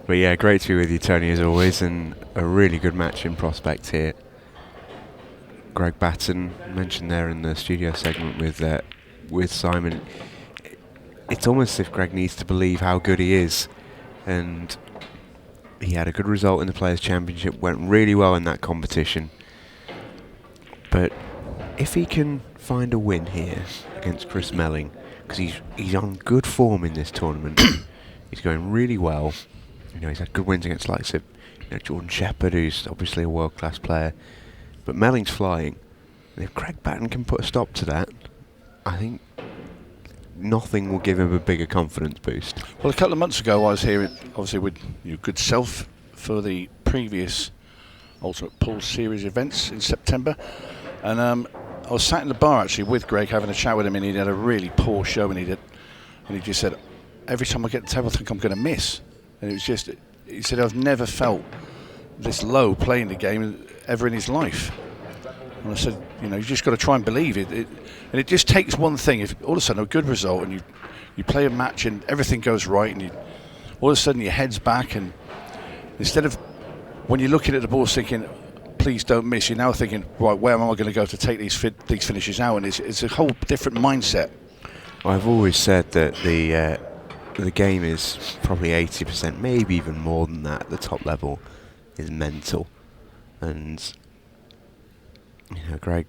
But yeah, great to be with you, Tony, as always, and a really good match in prospect here. Greg Batten mentioned there in the studio segment with Simon. It's almost as if Greg needs to believe how good he is, and he had a good result in the Players' Championship, went really well in that competition. But if he can find a win here against Chris Melling, because he's on good form in this tournament, he's going really well. You know, he's had good wins against likes of Jordan Shepherd, who's obviously a world-class player. But Melling's flying. And if Greg Batten can put a stop to that, I think nothing will give him a bigger confidence boost. Well, a couple of months ago I was here, obviously with your good self, for the previous Ultimate Pool Series events in September. And I was sat in the bar actually with Greg having a chat with him, and he had a really poor show, and he just said, every time I get the table I think I'm going to miss. And it was just, he said, I've never felt this low playing the game ever in his life. And I said, you just got to try and believe it. And it just takes one thing. If all of a sudden a good result and you play a match and everything goes right, and all of a sudden your head's back, and instead of when you're looking at the ball thinking, please don't miss, you're now thinking, right, where am I going to go to take these finishes out? And it's a whole different mindset. I've always said that the game is probably 80%, maybe even more than that, at the top level, is mental. And Greg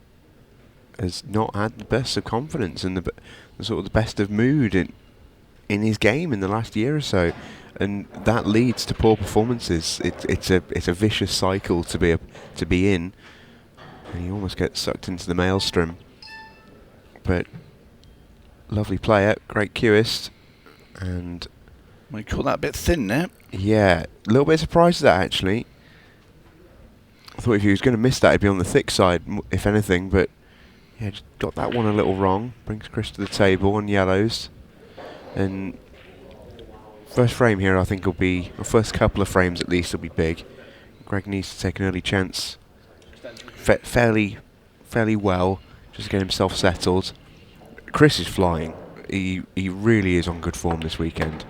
has not had the best of confidence and the sort of the best of mood in his game in the last year or so, and that leads to poor performances. It's a vicious cycle to be in, and he almost gets sucked into the maelstrom. But lovely player, great cueist. And we call that a bit thin there. Yeah, a little bit surprised at that actually. I thought if he was going to miss that, he'd be on the thick side, if anything. But yeah, just got that one a little wrong. Brings Chris to the table on yellows. And first frame here, I think will be, or first couple of frames at least, will be big. Greg needs to take an early chance, fairly well, just to get himself settled. Chris is flying. He really is on good form this weekend.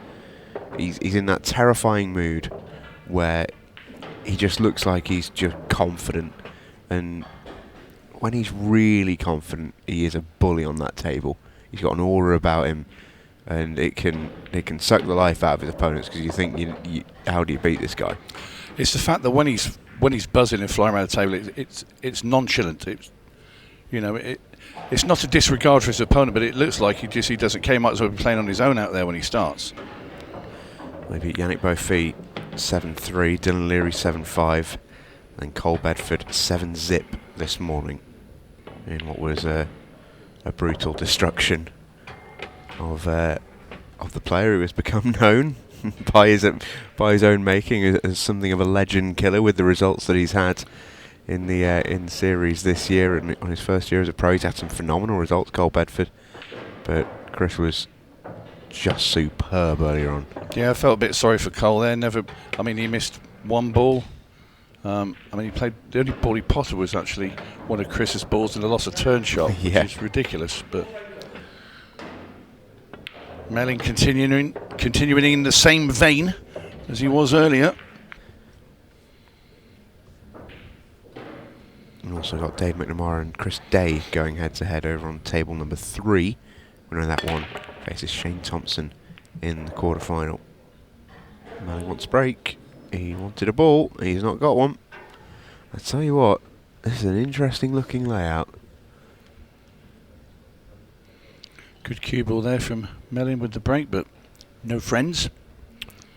He's in that terrifying mood where he just looks like he's just confident, and when he's really confident, he is a bully on that table. He's got an aura about him, and it can suck the life out of his opponents, because you think, how do you beat this guy? It's the fact that when he's buzzing and flying around the table, it's nonchalant. It's not a disregard for his opponent, but it looks like he doesn't care. Might as well be playing on his own out there when he starts. They beat Yannick Beaufils 7-3, Dylan Leary 7-5, and Cole Bedford 7-zip this morning in what was a brutal destruction of the player who has become known by his own making as something of a legend killer with the results that he's had in the series this year. And on his first year as a pro, he's had some phenomenal results, Cole Bedford, but Chris was just superb earlier on. Yeah, I felt a bit sorry for Cole there. He missed one ball. He played, the only ball he potted was actually one of Chris's balls and a loss of turn shot, Yeah. Which is ridiculous. But Melling continuing in the same vein as he was earlier. And also got Dave McNamara and Chris Day going head-to-head over on table number 3. Winner of that one faces Shane Thompson in the quarter-final. Melling wants a break. He wanted a ball. He's not got one. I tell you what, this is an interesting-looking layout. Good cue ball there from Melling with the break, but no friends.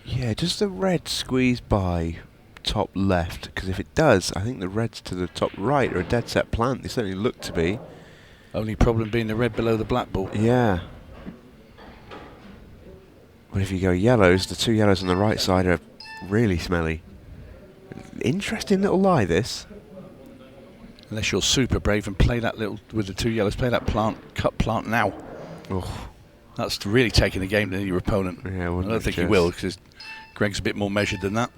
Yeah, does the red squeeze by top left? Because if it does, I think the reds to the top right are a dead set plant. They certainly look to be. Only problem being the red below the black ball. Yeah. But if you go yellows, the two yellows on the right side are really smelly. Interesting little lie, this. Unless you're super brave and play that little, with the two yellows, play that cut plant now. Oh. That's really taking the game to your opponent. Yeah, I don't think he will, because Greg's a bit more measured than that.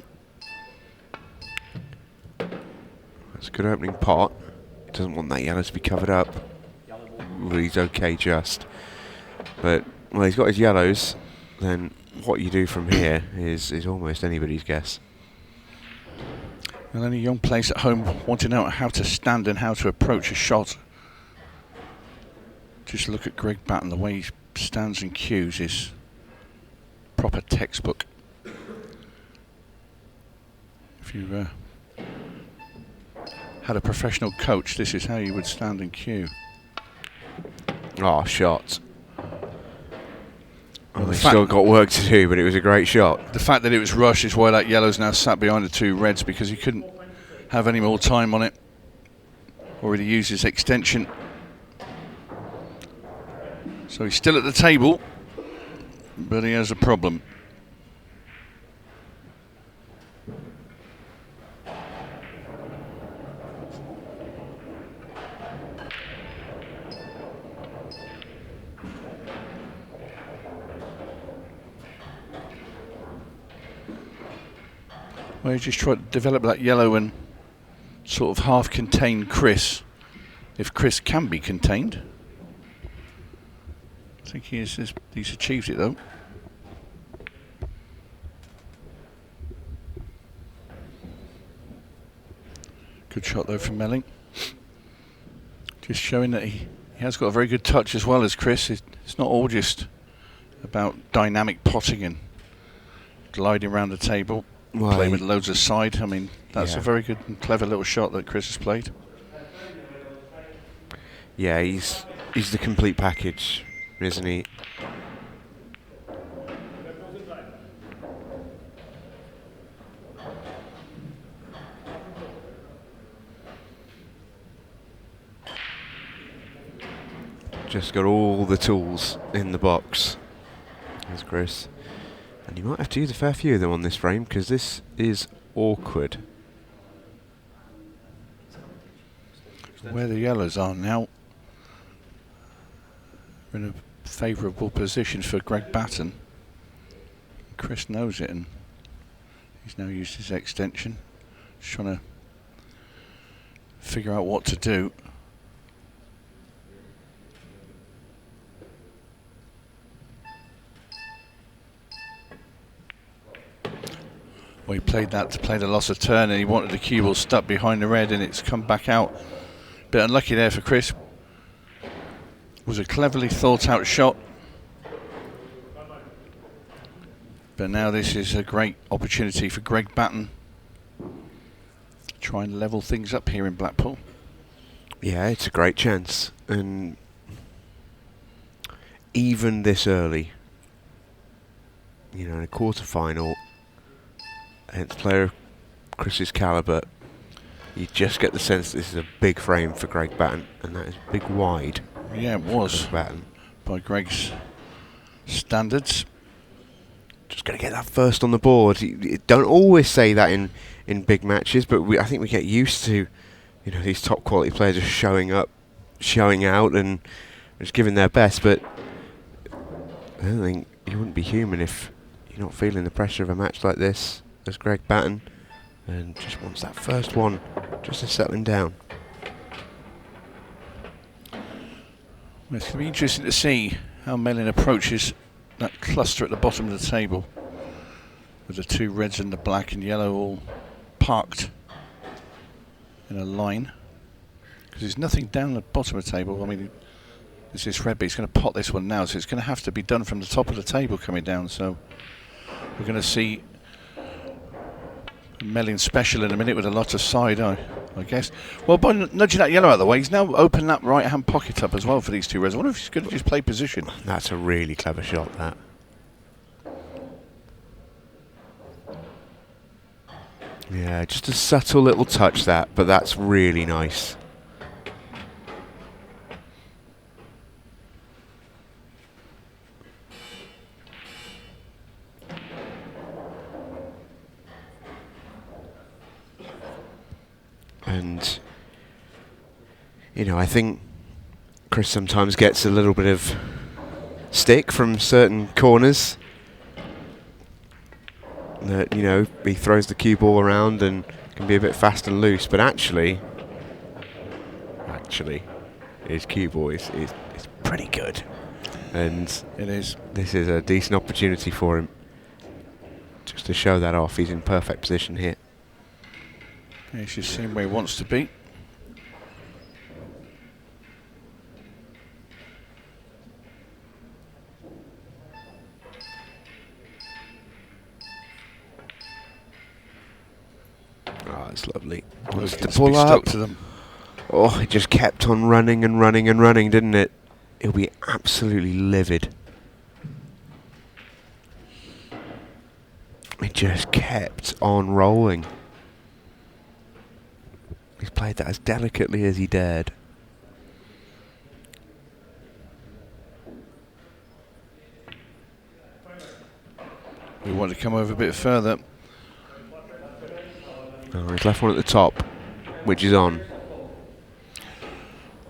That's a good opening pot. He doesn't want that yellow to be covered up. Well, he's okay just. But, well, he's got his yellows. Then what you do from here is almost anybody's guess. And any young players at home want to know how to stand and how to approach a shot. Just look at Greg Batten. The way he stands and cues is proper textbook. If you had a professional coach, this is how you would stand and cue. Oh, shot. Well, the they've still got work to do, but it was a great shot. The fact that it was rushed is why that yellow's now sat behind the two reds, because he couldn't have any more time on it. Already used his extension. So he's still at the table, but he has a problem. Well, he just tried to develop that yellow and sort of half contain Chris, if Chris can be contained. I think he's achieved it though. Good shot though from Melling. Just showing that he has got a very good touch as well as Chris. It's not all just about dynamic potting and gliding around the table. Well, playing with loads of side. I mean, that's a very good and clever little shot that Chris has played. Yeah, he's the complete package, isn't he? Just got all the tools in the box. There's Chris. And you might have to use a fair few of them on this frame, because this is awkward. Where the yellows are now, we're in a favourable position for Greg Batten. Chris knows it, and he's now used his extension. Just trying to figure out what to do. Well, he played that to play the loss of turn, and he wanted the cue ball stuck behind the red, and it's come back out. Bit unlucky there for Chris. Was a cleverly thought out shot. But now this is a great opportunity for Greg Batten to try and level things up here in Blackpool. Yeah, it's a great chance. And even this early, you know, in a quarter-final, against a player of Chris's calibre, you just get the sense this is a big frame for Greg Batten, and that is big wide. Yeah, it was Batten. by Greg's standards. Just going to get that first on the board. You don't always say that in big matches, but I think we get used to, you know, these top quality players just showing up, showing out, and just giving their best. But I don't think you wouldn't be human if you're not feeling the pressure of a match like this. As Greg Batten, and just wants that first one just to settle him down. Well, it's going to be interesting to see how Melling approaches that cluster at the bottom of the table, with the two reds and the black and yellow all parked in a line, because there's nothing down the bottom of the table. I mean, there's this red, but he's going to pot this one now, so it's going to have to be done from the top of the table coming down. So we're going to see Melling special in a minute with a lot of side, I guess. Well, by nudging that yellow out of the way, he's now opened that right hand pocket up as well for these two reds. I wonder if he's going to just play position. That's a really clever shot, that. Yeah, just a subtle little touch, that, but that's really nice. And, you know, I think Chris sometimes gets a little bit of stick from certain corners. That, you know, he throws the cue ball around and can be a bit fast and loose, but actually, his cue ball is pretty good. And it is. This is a decent opportunity for him. to show that off. He's in perfect position here. Yeah, he's just seeing where he wants to be. Oh, it's lovely. Wants To pull up. To them. Oh, it just kept on running and running and running, didn't it? He'll be absolutely livid. It just kept on rolling. He's played that as delicately as he dared. We want to come over a bit further. Oh, he's left one at the top, which is on.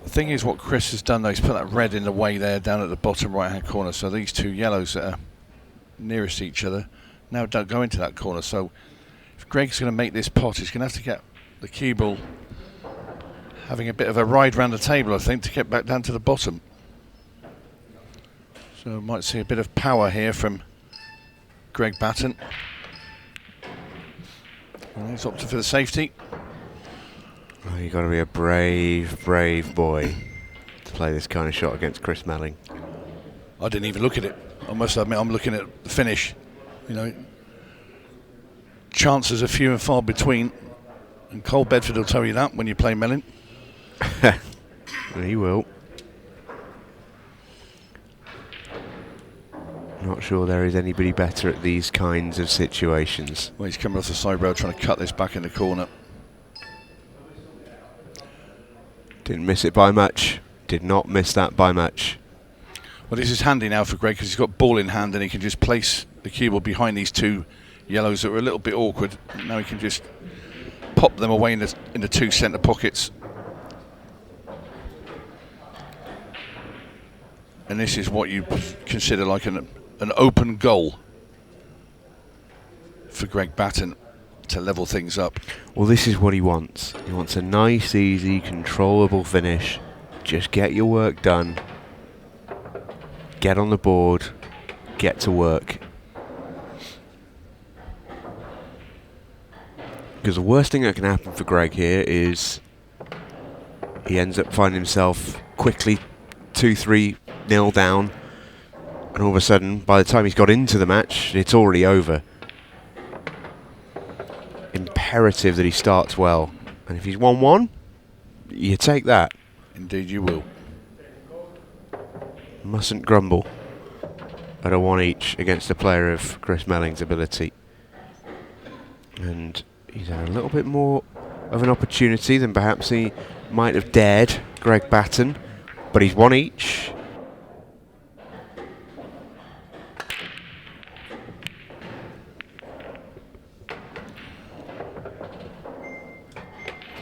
The thing is, what Chris has done though, he's put that red in the way there down at the bottom right hand corner, so these two yellows that are nearest each other now don't go into that corner. So if Greg's going to make this pot, he's going to have to get the cue ball having a bit of a ride round the table, I think, to get back down to the bottom. So might see a bit of power here from Greg Batten. And he's opted for the safety. Oh, you've got to be a brave, brave boy to play this kind of shot against Chris Melling. I didn't even look at it. I must admit, I'm looking at the finish. You know, chances are few and far between, and Cole Bedford will tell you that when you play Melling. He will. Not sure there is anybody better at these kinds of situations. Well, he's coming off the side rail trying to cut this back in the corner. Didn't miss it by much. Did not miss that by much. Well, this is handy now for Greg because he's got ball in hand and he can just place the cue ball behind these two yellows that were a little bit awkward. Now he can just pop them away in the two centre pockets. And this is what you consider like an open goal for Greg Batten to level things up. Well, this is what he wants. He wants a nice, easy, controllable finish. Just get your work done. Get on the board. Get to work. Because the worst thing that can happen for Greg here is he ends up finding himself quickly 2-3 nil down, and all of a sudden, by the time he's got into the match, it's already over. Imperative that he starts well, and if he's 1-1, you take that. Indeed you will. Mustn't grumble at a 1 each against a player of Chris Melling's ability. And he's had a little bit more of an opportunity than perhaps he might have dared, Greg Batten, but he's 1 each.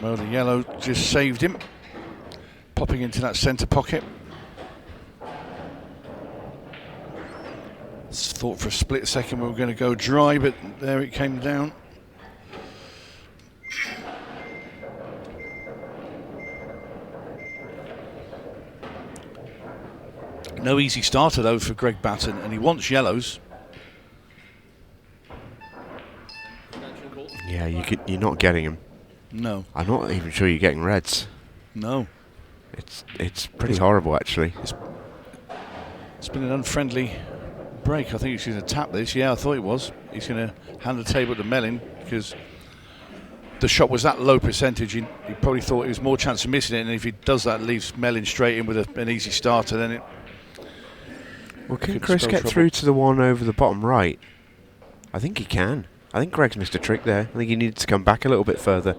Well, the yellow just saved him, popping into that centre pocket. Thought for a split second we were going to go dry, but there it came down. No easy starter though for Greg Batten, and he wants yellows. Yeah, you're not getting him. No. I'm not even sure you're getting reds. No. It's pretty horrible, actually. It's been an unfriendly break. I think he's going to tap this. Yeah, I thought it was. He's going to hand the table to Melling because the shot was that low percentage. He probably thought it was more chance of missing it, and if he does that, leaves Melling straight in with an easy starter, then it... Well, can Chris get through to the one over the bottom right? I think he can. I think Greg's missed a trick there. I think he needed to come back a little bit further.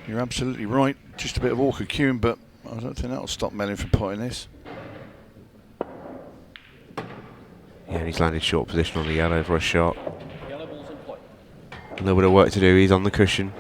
You're absolutely right. Just a bit of awkward cueing, but I don't think that'll stop Melling from potting this. Yeah, and he's landed short position on the yellow for a shot. A little bit of work to do. He's on the cushion.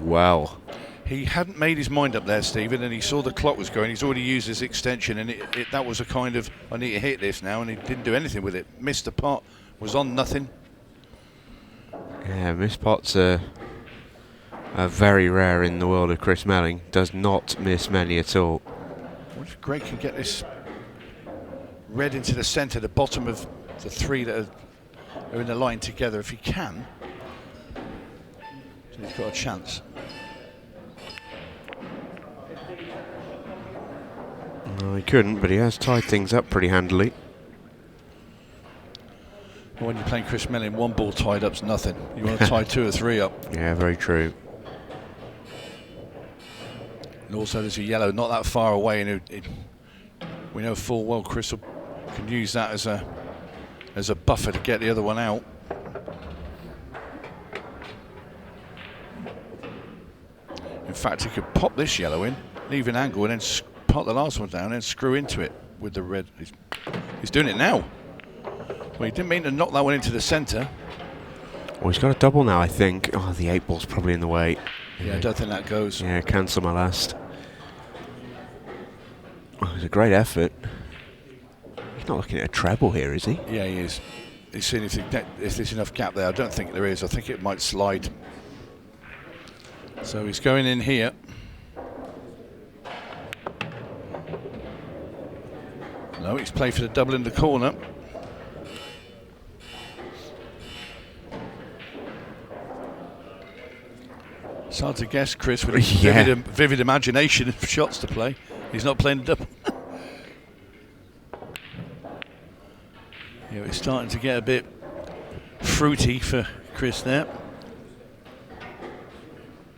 well. He hadn't made his mind up there, Stephen, and he saw the clock was going. He's already used his extension, and that was a kind of, I need to hit this now, and he didn't do anything with it. Missed the pot, was on nothing. Yeah, missed pots are very rare in the world of Chris Melling. Does not miss many at all. What if Greg can get this red into the centre, the bottom of the three that are in the line together? If he can, so he's got a chance. No, he couldn't, but he has tied things up pretty handily. When you're playing Chris Melling, one ball tied up's nothing. You want to tie 2 or 3 up. Yeah, very true. And also there's a yellow not that far away, and we know full well Chris can use that as a buffer to get the other one out. In fact, he could pop this yellow in, leave an angle, and then pop the last one down and screw into it with the red. He's doing it now. Well, he didn't mean to knock that one into the centre. Well, he's got a double now, I think. Oh, the 8 ball's probably in the way. Yeah, I don't think that goes. Yeah, cancel my last. Oh, it was a great effort. He's not looking at a treble here, is he? Yeah, he is. He's seeing if there's enough gap there. I don't think there is. I think it might slide. So he's going in here. No, he's playing for the double in the corner. It's hard to guess, Chris, with his vivid imagination of shots to play. He's not playing double. Yeah, it's starting to get a bit fruity for Chris there.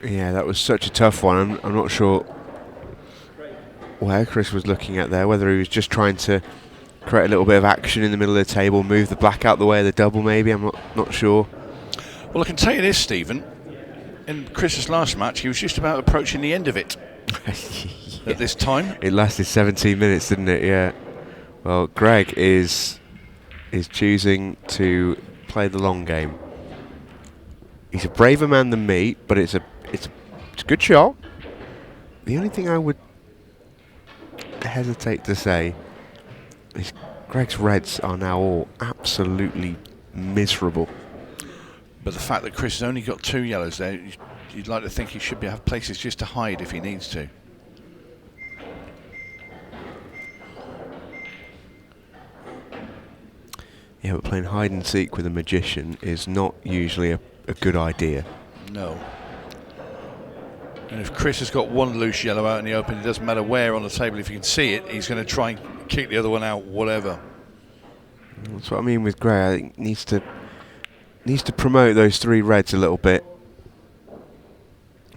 Yeah, that was such a tough one. I'm not sure where Chris was looking at there, whether he was just trying to create a little bit of action in the middle of the table, move the black out the way of the double maybe, I'm not sure. Well, I can tell you this, Stephen. In Chris's last match, he was just about approaching the end of it at this time. It lasted 17 minutes, didn't it? Yeah. Well, Greg is choosing to play the long game. He's a braver man than me, but it's a good shot. The only thing I would hesitate to say is Greg's reds are now all absolutely miserable. But the fact that Chris has only got 2 yellows there, you'd like to think he should have places just to hide if he needs to. Yeah, but playing hide and seek with a magician is not usually a good idea. No. And if Chris has got 1 loose yellow out in the open, it doesn't matter where on the table, if you can see it, he's going to try and kick the other one out, whatever. That's what I mean with Greg. I think needs to promote those 3 reds a little bit.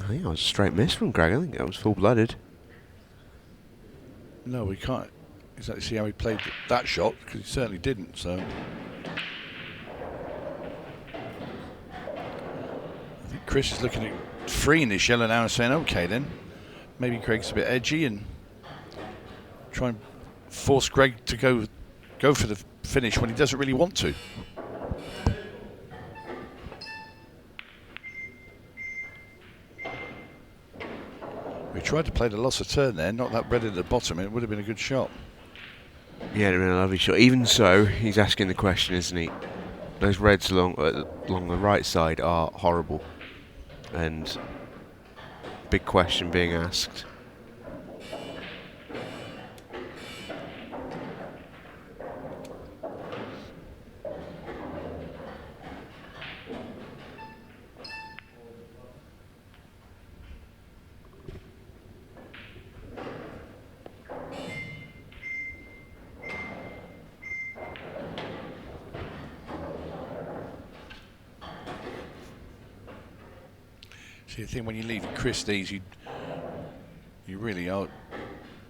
I think that was a straight miss from Greg. I think that was full-blooded. No, we can't exactly see how he played that shot, because he certainly didn't. So I think Chris is looking at freeing this yellow now and saying, okay then, maybe Greg's a bit edgy and try and force Greg to go for the finish when he doesn't really want to. We tried to play the loss of turn there, knock that red at the bottom, and it would have been a good shot. Yeah, it'd have been a lovely shot. Even so, he's asking the question, isn't he? Those reds along the right side are horrible. And big question being asked. See, the thing when you leave Chris these, you really are,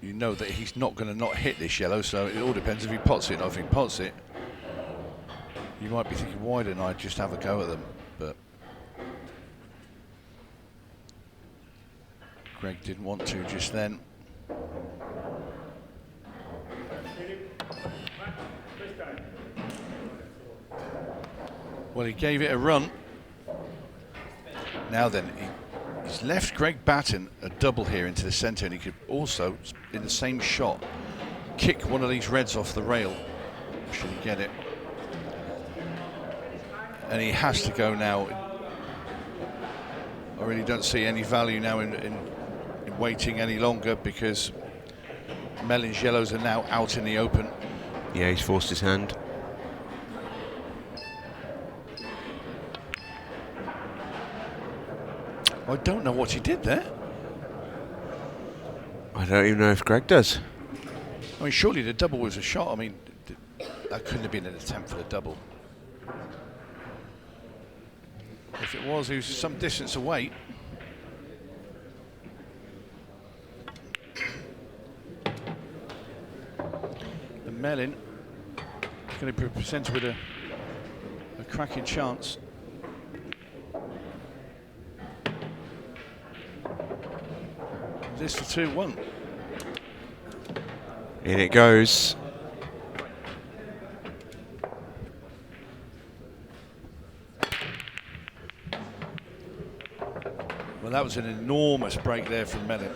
you know that he's not going to not hit this yellow, so it all depends if he pots it or if he pots it. You might be thinking, why didn't I just have a go at them? But Greg didn't want to just then. Well, he gave it a run. Now then, He's left Greg Batten a double here into the centre, and he could also, in the same shot, kick one of these reds off the rail. Should he get it? And he has to go now. I really don't see any value now in waiting any longer, because Melling's yellows are now out in the open. Yeah, he's forced his hand. I don't know what he did there. I don't even know if Greg does. I mean, surely the double was a shot. I mean, that couldn't have been an attempt for the double. If it was, he was some distance away. And Melling is going to be presented with a cracking chance. This for 2-1. In it goes. Well, that was an enormous break there from Melling.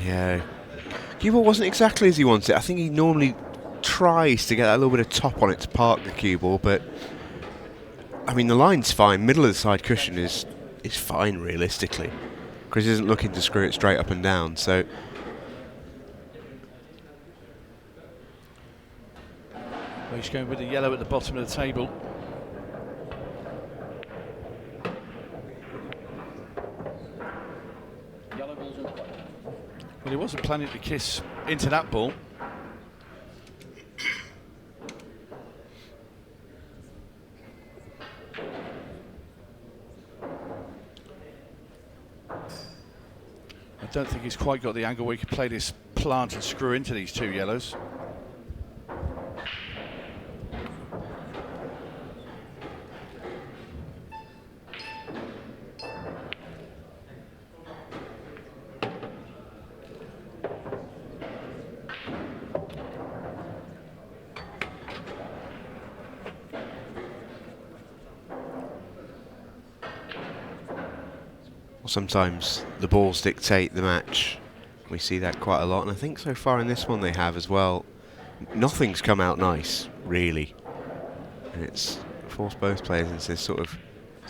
Yeah. Cue ball wasn't exactly as he wanted it. I think he normally tries to get a little bit of top on it to park the cue ball, but I mean, the line's fine. Middle of the side cushion is fine realistically. Chris isn't looking to screw it straight up and down, so Well, he's going with the yellow at the bottom of the table. Well, he wasn't planning to kiss into that ball. I don't think he's quite got the angle where he could play this plant and screw into these two yellows. sometimes the balls dictate the match. We see that quite a lot, and I think so far in this one they have as well. Nothing's come out nice, really. And it's forced both players into this sort of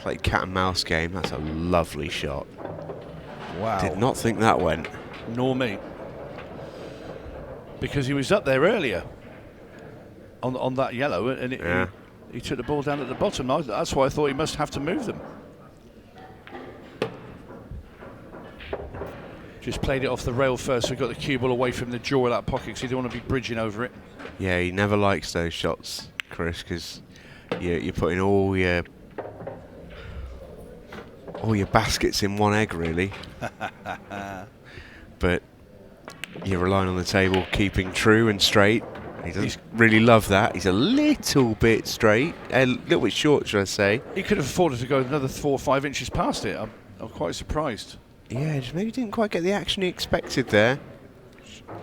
like cat and mouse game. That's a lovely shot. Wow. Did not think that went. Nor me. Because he was up there earlier on that yellow, and he took the ball down at the bottom. That's why I thought he must have to move them. Just played it off the rail first, so he got the cue ball away from the jaw of that pocket, because he didn't want to be bridging over it. Yeah, he never likes those shots, Chris, because you're putting all your baskets in one egg, really. But you're relying on the table keeping true and straight. He doesn't really love that. He's a little bit straight, a little bit short, should I say. He could have afforded to go another 4 or 5 inches past it. I'm quite surprised. Yeah, just maybe didn't quite get the action he expected there.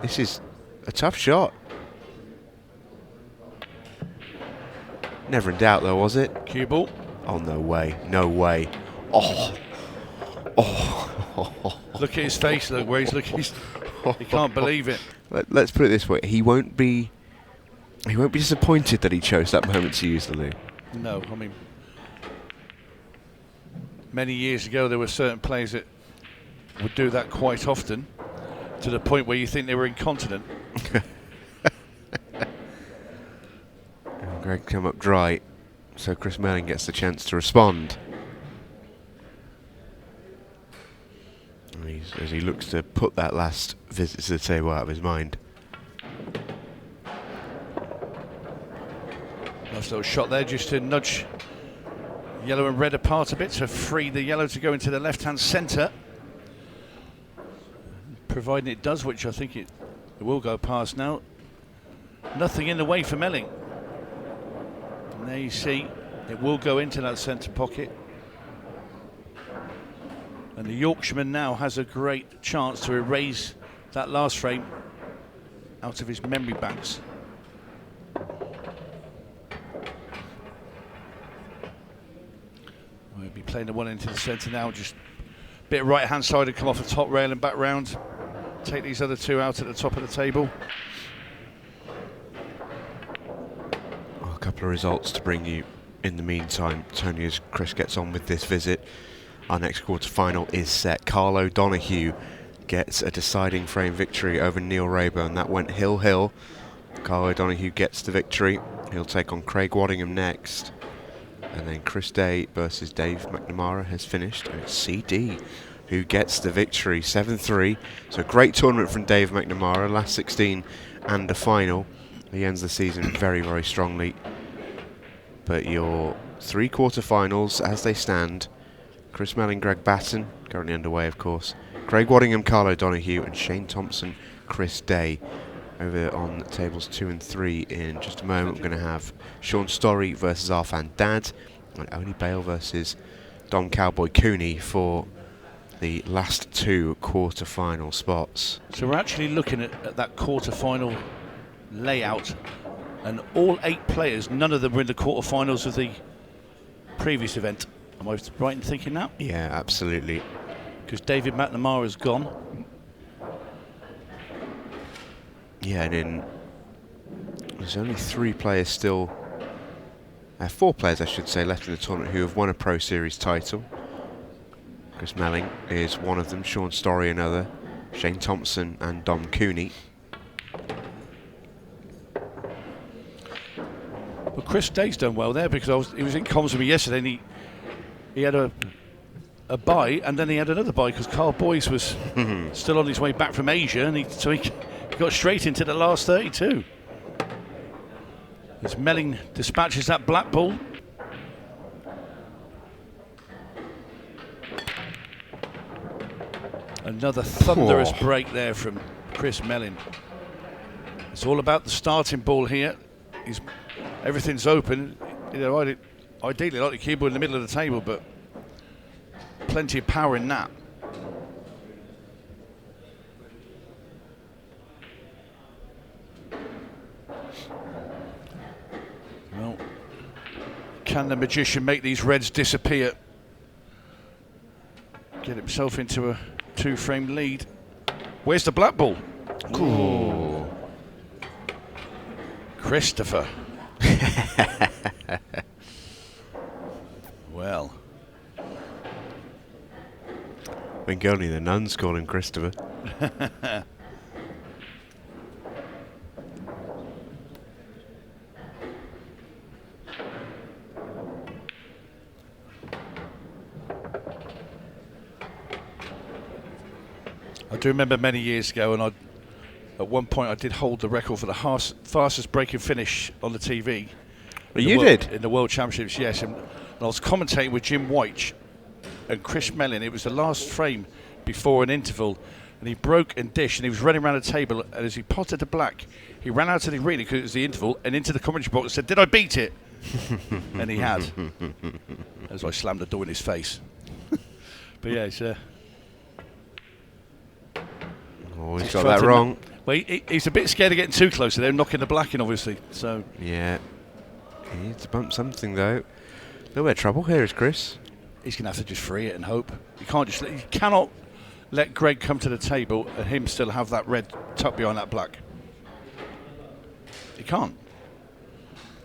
This is a tough shot. Never in doubt, though, was it? Cue ball. Oh, no way. No way. Oh. Look at his face, look where he's looking. He can't believe it. Let's put it this way. He won't be disappointed that he chose that moment to use the loo. No, I mean, many years ago there were certain players that would do that quite often, to the point where you think they were incontinent. Greg come up dry, so Chris Melling gets the chance to respond. As he looks to put that last visit to the table out of his mind. Nice little shot there, just to nudge yellow and red apart a bit, to free the yellow to go into the left-hand centre. Providing it does, which I think it will go past now. Nothing in the way for Melling. And there you see, it will go into that centre pocket. And the Yorkshireman now has a great chance to erase that last frame. out of his memory banks. We'll be playing the one into the centre now, just a bit right hand side and come off the top rail and back round. Take these other two out at the top of the table. A couple of results to bring you in the meantime, Tony, as Chris gets on with this visit. Our next quarter-final is set. Carl O'Donoghue gets a deciding frame victory over Neil Rayburn. That went hill-hill. Carl O'Donoghue gets the victory. He'll take on Craig Waddingham next. And then Chris Day versus Dave McNamara has finished. And it's CD who gets the victory, 7-3. So great tournament from Dave McNamara, last 16 and a final. He ends the season very, very strongly. But your 3 quarter-finals as they stand: Chris Melling, Greg Batten, currently underway of course, Craig Waddingham, Carl O'Donoghue and Shane Thompson, Chris Day. Over on tables 2 and 3 in just a moment, we're going to have Sean Storey versus Arfan Dad and Oni Bale versus Dom Cowboy Cooney for the last 2 quarter-final spots. So we're actually looking at that quarter-final layout, and all 8 players, none of them were in the quarter-finals of the previous event. Am I right in thinking that? Yeah, absolutely. Because David McNamara's gone. Yeah, and there's only 3 players still, 4 players I should say, left in the tournament who have won a Pro Series title. Chris Melling is one of them, Sean Storey another, Shane Thompson and Dom Cooney. Well, Chris Day's done well there, because he was in comms with me yesterday, and he had a bye, and then he had another bye because Carl Boyce was still on his way back from Asia, and so he got straight into the last 32. As Melling dispatches that black ball. Another thunderous break there from Chris Melling. It's all about the starting ball here. Everything's open. You know, ideally like the cue ball in the middle of the table, but plenty of power in that. Well, can the magician make these reds disappear? Get himself into a 2-frame lead. Where's the black ball? Ooh. Christopher. Well. I think only the nuns call him Christopher. I do remember many years ago, and at one point I did hold the record for the fastest break and finish on the TV. You did? In the World Championships, yes. And I was commentating with Jim White and Chris Melling. It was the last frame before an interval, and he broke and dished, and he was running around the table, and as he potted the black, he ran out of the arena because it was the interval, and into the commentary box and said, "Did I beat it?" And he had. As I slammed the door in his face. But yeah, it's... Oh, he's got that wrong. Well, he's a bit scared of getting too close to them, knocking the black in, obviously. So yeah, he needs to bump something though. A little bit of trouble here is Chris. He's going to have to just free it and hope. You cannot let Greg come to the table and him still have that red tucked behind that black. He can't.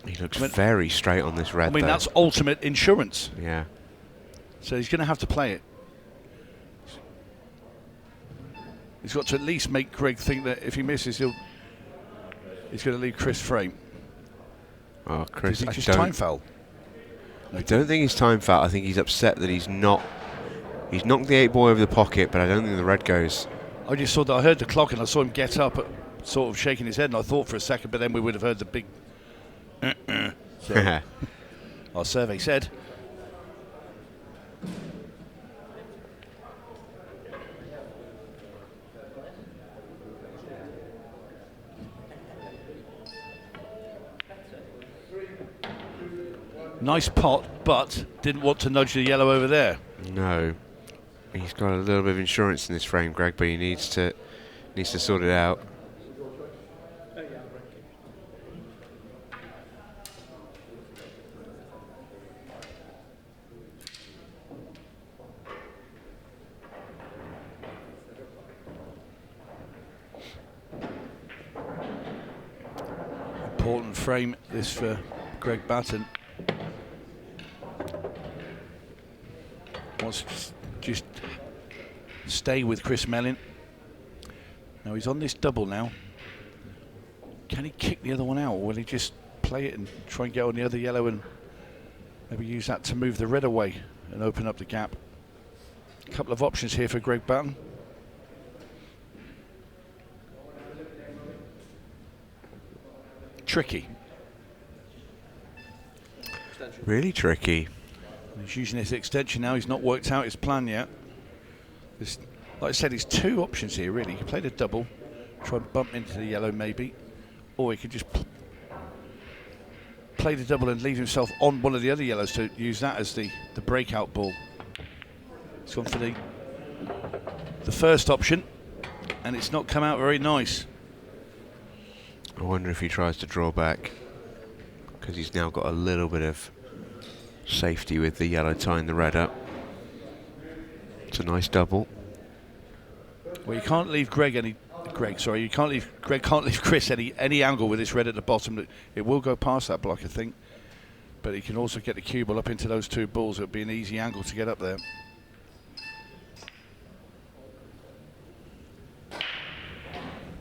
He looks very straight on this red. I mean, though. That's ultimate insurance. Yeah. So he's going to have to play it. He's got to at least make Greg think that if he misses, he's going to leave Chris frame. Oh, Chris, Is he just time foul? I don't think he's time foul. I think he's upset that he's not. He's knocked the 8 ball over the pocket, but I don't think the red goes. I just saw that. I heard the clock and I saw him get up, sort of shaking his head, and I thought for a second, but then we would have heard the big. So our survey said. Nice pot, but didn't want to nudge the yellow over there. No, he's got a little bit of insurance in this frame, Greg, but he needs to sort it out. Important frame this for Greg Batten. Wants to just stay with Chris Melling. Now he's on this double now. Can he kick the other one out, or will he just play it and try and get on the other yellow and maybe use that to move the red away and open up the gap? A couple of options here for Greg Batten. Tricky. Really tricky. He's using his extension now. He's not worked out his plan yet. Like I said, there's two options here really. He can play the double, try and bump into the yellow maybe, or he could just play the double and leave himself on one of the other yellows to use that as the breakout ball. He's gone for the first option, and it's not come out very nice. I wonder if he tries to draw back, because he's now got a little bit of safety with the yellow tying the red up. It's a nice double. Well, you can't leave Greg can't leave Chris any angle with this red at the bottom. It will go past that block, I think, but he can also get the cue ball up into those two balls. It would be an easy angle to get up there.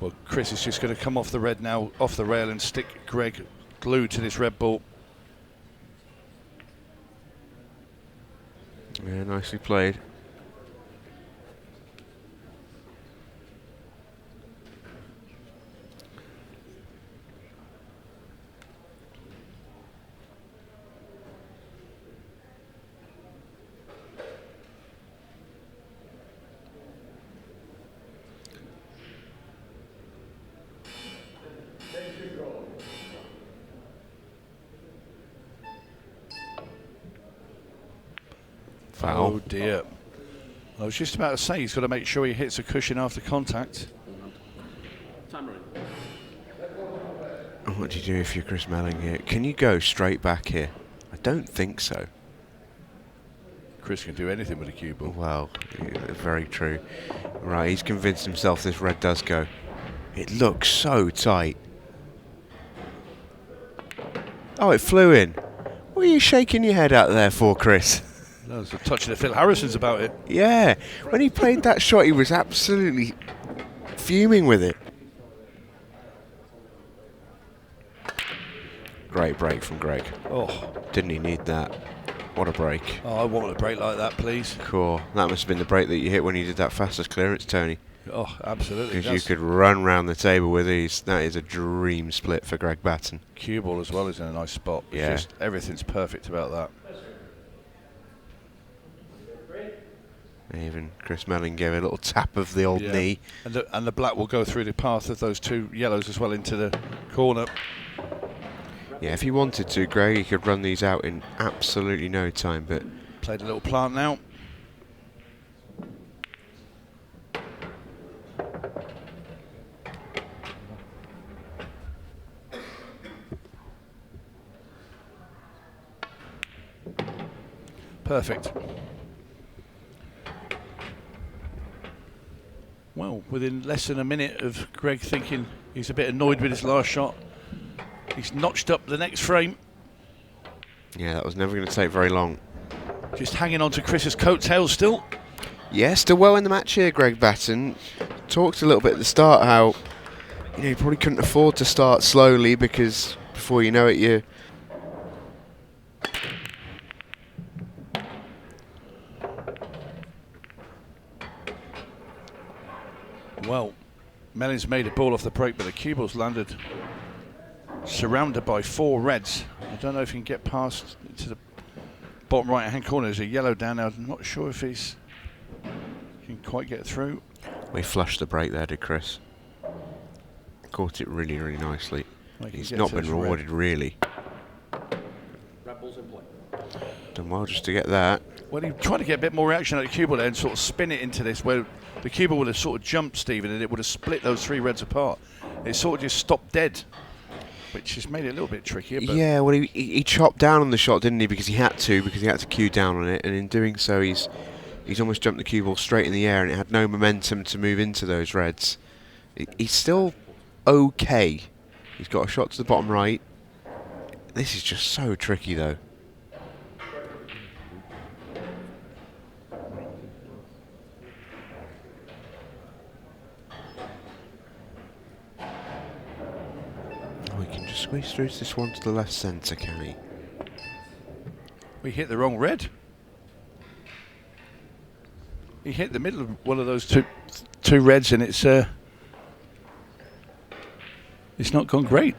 Well, Chris is just going to come off the red now, off the rail, and stick Greg glued to this red ball. Yeah, nicely played. Foul. Oh dear. I was just about to say he's got to make sure he hits a cushion after contact. What do you do if you're Chris Melling here? Can you go straight back here? I don't think so. Chris can do anything with a cue ball. Well, yeah, very true. Right, he's convinced himself this red does go. It looks so tight. Oh, it flew in. What are you shaking your head out there for, Chris? There's a touch of the Phil Harrison's about it. Yeah, when he played that shot, he was absolutely fuming with it. Great break from Greg. Oh, didn't he need that? What a break. Oh, I want a break like that, please. Cool. That must have been the break that you hit when you did that fastest clearance, Tony. Oh, absolutely. Because you could run round the table with these. That is a dream split for Greg Batten. Cue ball as well is in a nice spot. Yeah. Just everything's perfect about that. Even Chris Melling gave a little tap of the old knee. And the black will go through the path of those two yellows as well into the corner. Yeah, if he wanted to, Greg, he could run these out in absolutely no time, but... Played a little plant now. Perfect. Well, within less than a minute of Greg thinking he's a bit annoyed with his last shot, he's notched up the next frame. Yeah, that was never going to take very long. Just hanging on to Chris's coattails still. Yeah, still well in the match here, Greg Batten. Talked a little bit at the start how, you probably couldn't afford to start slowly because before you know it, you... Well, Melling's made a ball off the break, but the cue ball's landed surrounded by four reds. I don't know if he can get past to the bottom right-hand corner. There's a yellow down there. I'm not sure if he can quite get through. We flushed the break there, did Chris. Caught it really, really nicely. Well, he's not been rewarded, really. Red ball's in play. Done well just to get that. Well, he tried to get a bit more reaction out of the cue ball there and sort of spin it into this, where the cue ball would have sort of jumped, Stephen, and it would have split those three reds apart. It sort of just stopped dead, which has made it a little bit trickier. But yeah, well, he chopped down on the shot, didn't he? Because he had to cue down on it, and in doing so, he's almost jumped the cue ball straight in the air, and it had no momentum to move into those reds. He's still okay. He's got a shot to the bottom right. This is just so tricky, though. Oh, he can just squeeze through this one to the left centre, can he? We hit the wrong red. He hit the middle of one of those two reds, and it's not gone great.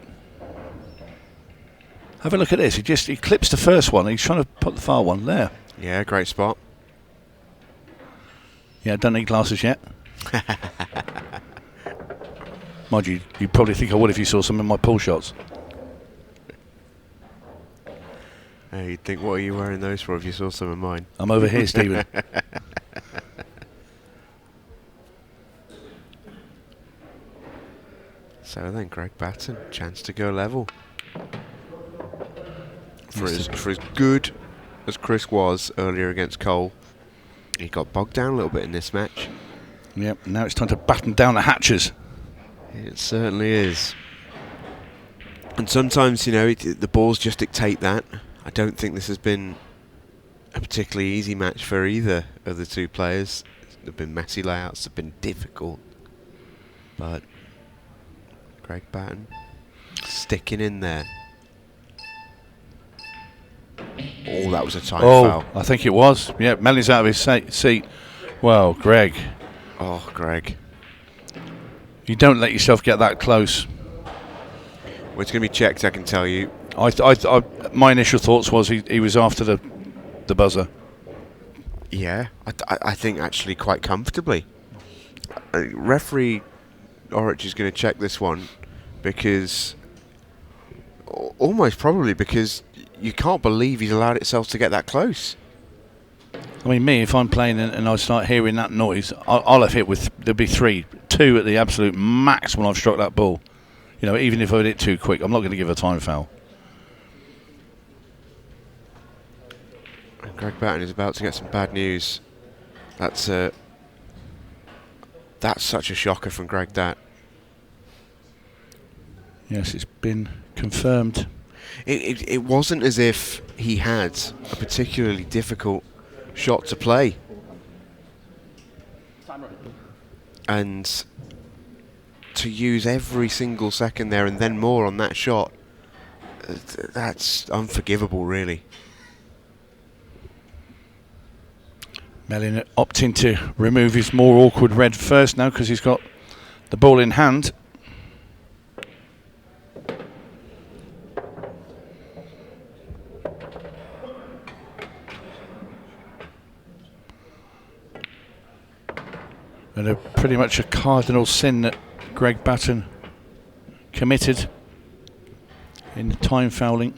Have a look at this. He clips the first one. He's trying to put the far one there. Yeah, great spot. Yeah, don't need glasses yet. Mind you, you'd probably think I would if you saw some of my pull shots. You'd think, what are you wearing those for if you saw some of mine? I'm over here, Stephen. So then, Greg Batten, chance to go level. For as good as Chris was earlier against Cole, he got bogged down a little bit in this match. Yep, now it's time to batten down the hatches. It certainly is. And sometimes, you know, the balls just dictate that. I don't think this has been a particularly easy match for either of the two players. There have been messy layouts, have been difficult. But Greg Batten sticking in there. Oh, that was a time foul. I think it was. Yeah, Melling's out of his seat. Well, Greg. Oh, Greg. You don't let yourself get that close. Well, it's going to be checked, I can tell you. My initial thoughts was he was after the buzzer. Yeah, I think actually quite comfortably. Referee Orich is going to check this one because, almost probably because you can't believe he's allowed itself to get that close. I mean, if I'm playing and I start hearing that noise, I'll have hit there'll be 3, 2 at the absolute max when I've struck that ball. You know, even if I hit it too quick, I'm not going to give a time foul. And Greg Batten is about to get some bad news. That's such a shocker from Greg Batten. Yes, it's been confirmed. It wasn't as if he had a particularly difficult shot to play. And to use every single second there and then more on that shot, that's unforgivable, really. Melling opting to remove his more awkward red first now because he's got the ball in hand. And pretty much a cardinal sin that Greg Batten committed in the time fouling.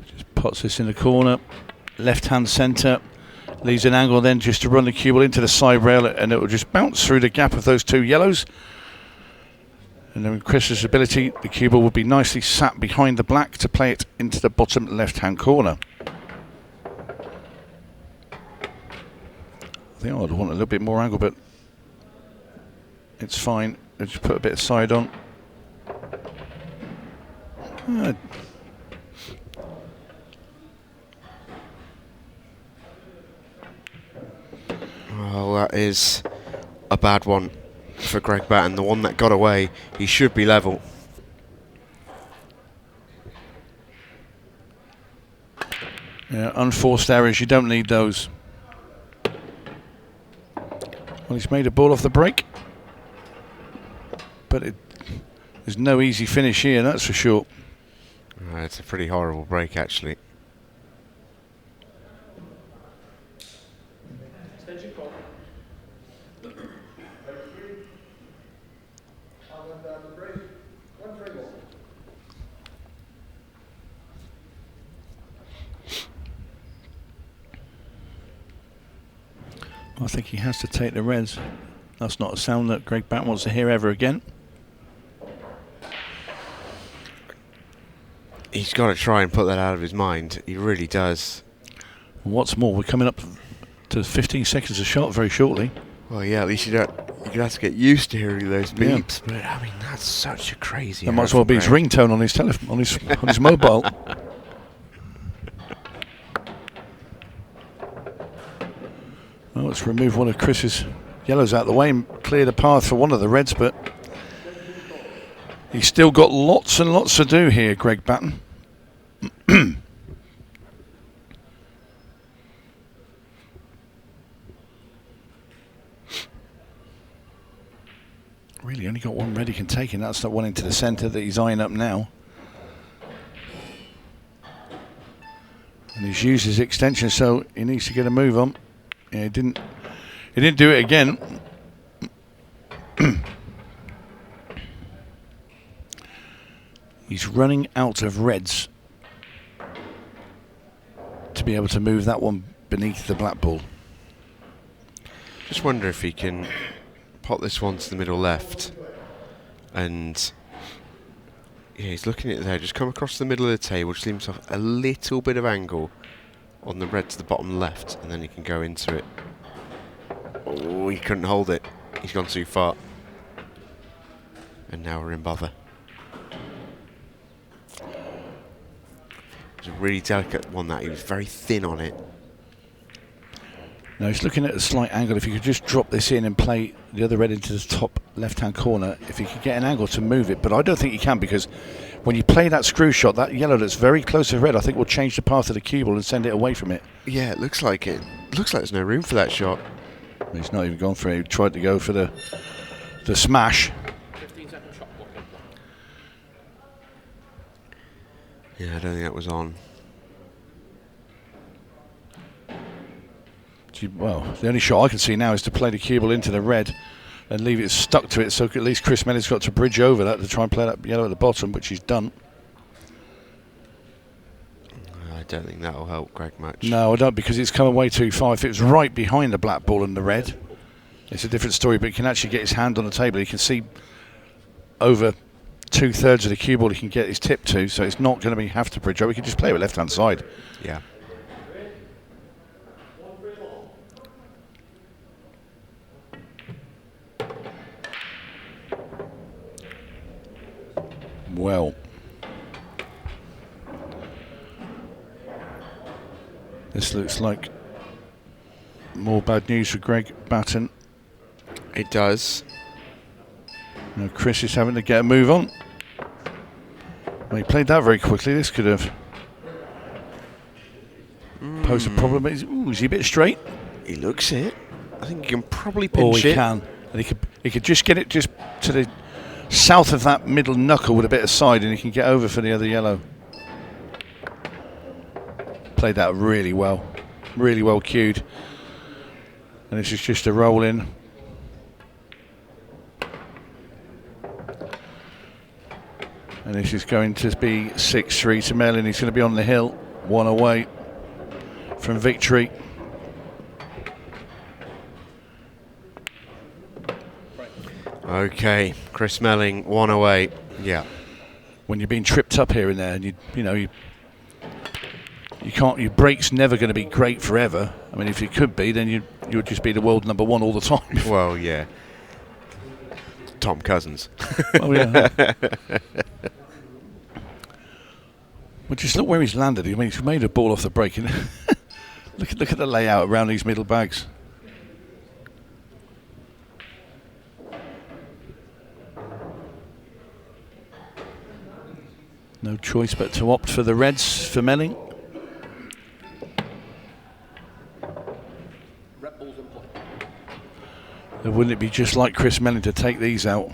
Just pots this in the corner, left hand centre, leaves an angle then just to run the cue ball into the side rail, and it will just bounce through the gap of those two yellows. And then with Chris's ability, the cue ball will be nicely sat behind the black to play it into the bottom left hand corner. I think I'd want a little bit more angle, but it's fine. I'll just put a bit of side on. Well, that is a bad one for Greg Batten. The one that got away, he should be level. Yeah, unforced errors, you don't need those. Well, he's made a ball off the break, but there's no easy finish here, that's for sure. It's a pretty horrible break, actually. I think he has to take the reds. That's not a sound that Greg Batten wants to hear ever again. He's got to try and put that out of his mind. He really does. What's more, we're coming up to 15 seconds a shot very shortly. Well, yeah, at least you don't You're gonna have to get used to hearing those beeps, but I mean that's such a crazy. That might as well be his ringtone on his telephone, on his mobile. Well, let's remove one of Chris's yellows out of the way and clear the path for one of the reds, but he's still got lots and lots to do here, Greg Batten. Really only got one red he can take, and that's that one into the centre that he's eyeing up now. And he's used his extension, so he needs to get a move on. Yeah, he didn't do it again. He's running out of reds to be able to move that one beneath the black ball. Just wonder if he can pot this one to the middle left, and yeah, he's looking at it there. Just come across the middle of the table, just leave himself a little bit of angle on the red to the bottom left, and then he can go into it. Oh, he couldn't hold it. He's gone too far. And now we're in bother. It's a really delicate one that. He was very thin on it. Now he's looking at a slight angle. If he could just drop this in and play the other red into the top left-hand corner, if he could get an angle to move it. But I don't think he can, because when you play that screw shot, that yellow that's very close to red, I think will change the path of the cue ball and send it away from it. Yeah, it looks like it. Looks like there's no room for that shot. He's not even gone for it. He tried to go for the smash. 15-second shot clock in play. Yeah, I don't think that was on. Well, the only shot I can see now is to play the cue ball into the red and leave it stuck to it, so at least Chris Melling's got to bridge over that to try and play that yellow at the bottom, which he's done. I don't think that'll help Greg much. No, I don't, because it's come away too far. If it was right behind the black ball and the red, it's a different story, but he can actually get his hand on the table. He can see over 2/3 of the cue ball he can get his tip to, so it's not going to have to bridge over. He can just play with left-hand side. Yeah. Well, this looks like more bad news for Greg Batten. It does. Now Chris is having to get a move on. Well, he played that very quickly. This could have posed a problem. Is he a bit straight? He looks it. I think he can probably Oh, pinch he it. can. And he could just get it just to the south of that middle knuckle with a bit of side, and he can get over for the other yellow. Played that really well cued. And this is just a roll in. And this is going to be 6-3 to Melling. He's going to be on the hill, one away from victory. Okay, Chris Melling, one away. Yeah. When you're being tripped up here and there, and you can't. Your break's never going to be great forever. I mean, if it could be, then you'd just be the world number one all the time. Well, yeah. Tom Cousins. Oh yeah. Well, just look where he's landed. I mean, he's made a ball off the break. look at the layout around these middle bags. No choice but to opt for the reds for Melling. Red balls in play. Wouldn't it be just like Chris Melling to take these out?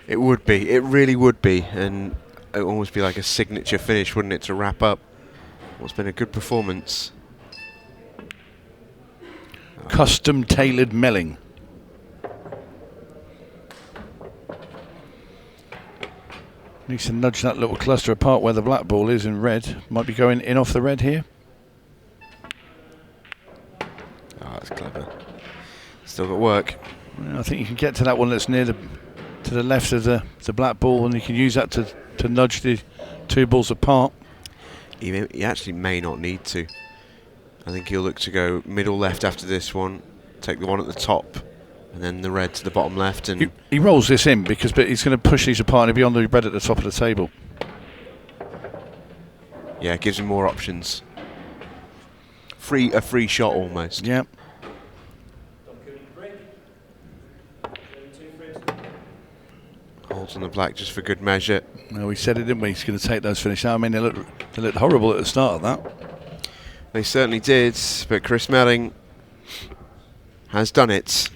It would be. It really would be. And it would almost be like a signature finish, wouldn't it, to wrap up what's been a good performance. Custom tailored Melling. Needs to nudge that little cluster apart where the black ball is in red. Might be going in off the red here. Oh, that's clever. Still got work. Well, I think you can get to that one that's near to the left of the black ball, and you can use that to nudge the two balls apart. He actually may not need to. I think he'll look to go middle left after this one, take the one at the top, And then the red to the bottom left, and He rolls this in because he's going to push these apart and he'll be on the red at the top of the table. yeah, it gives him more options. A free shot almost. Yeah. Holds on the black just for good measure. Well, we said it, didn't we? He's going to take those finishes. I mean, they looked horrible at the start of that. They certainly did, but Chris Melling has done it.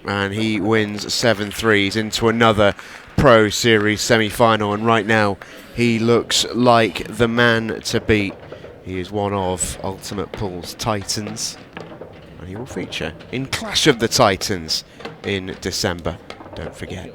And he wins 7-3. He's into another Pro Series semi-final, and right now he looks like the man to beat. He is one of Ultimate Pool's Titans, and he will feature in Clash of the Titans in December. Don't forget.